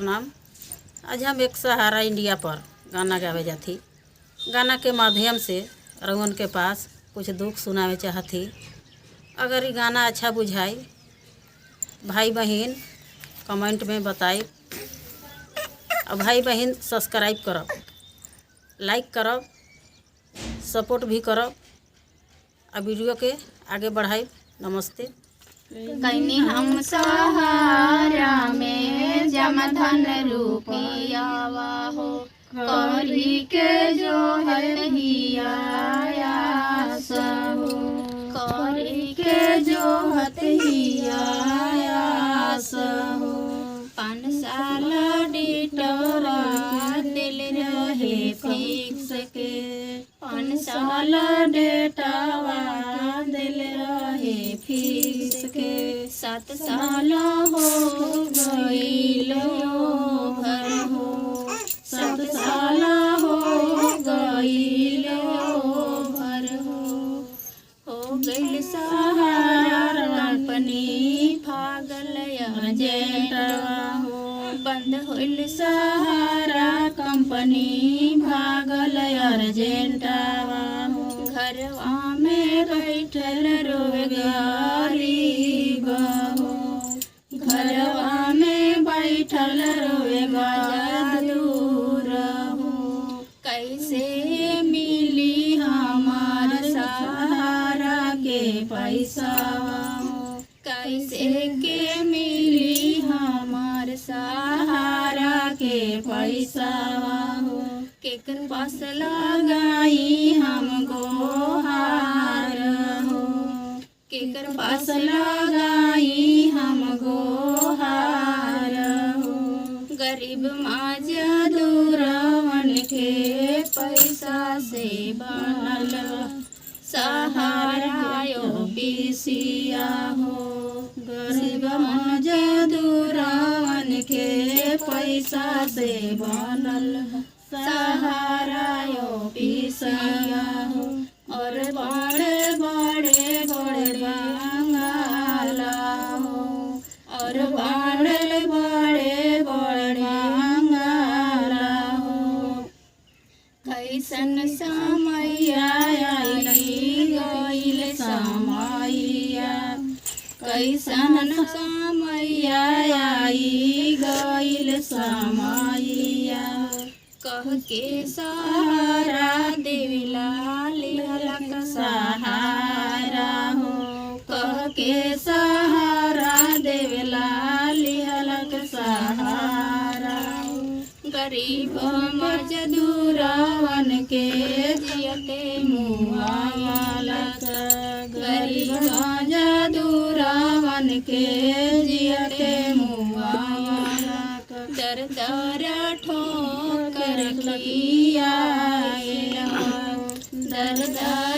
नाम आज हम एक सहारा इंडिया पर गाना गावे जाती। गाना के माध्यम से रउन के पास कुछ दुख सुनावे चाहती। अगर ये गाना अच्छा बुझाई भाई बहन कमेंट में बताई और भाई बहन सब्सक्राइब करब, लाइक करब, सपोर्ट भी करब और वीडियो के आगे बढ़ाई। नमस्ते। कहीं हम सहारा में जमा धन रुपया हो, करी के जो हथिया हो, करी के जो हथिया हो। 5 साल डिटोरा दिल रहे फिक्स के, 5 साल डेटावा दिल रहे फिक्स के। 7 साल हो गईलो भर हो, 7 साल हो गईलो भर हो गईल सहारा कंपनी भागल एजेंटवा हो, बंद होइल सहारा कंपनी भागल एजेंटवा हो। घरवा में बैठल रोजगारी बहो, घरवा में बैठल रोजगार दूर हो। कैसे मिली हमार सहारा के पैसा हो, कैसे के मिली हमार सहारा के पैसा हो। केकर पास लगाई हम गोहार हो, केकर पास लगाई हम गोहार हो। गरीब मजदूरवन के पैसा से बनल सहारा ओबीसीया हो, गरीब मजदूरवन के पैसा से बनल सहारा ओबीसीया हो। और बड़े बड़े बंगाला हो, और बड़े बड़े बंगाला हो। कैसन समय आइली गइल समैया, कैसन समय आई गइल समैया। कह के सहारा देविला लिहलक सहारा हो, कह के सहारा देविला लिहलक सहारा हो। गरीब मजदूरवन के जियते मुआवलक, गरीब मजदूरवन के जियते मुआवलक। दर दर ठोकर खियाइल, दर दर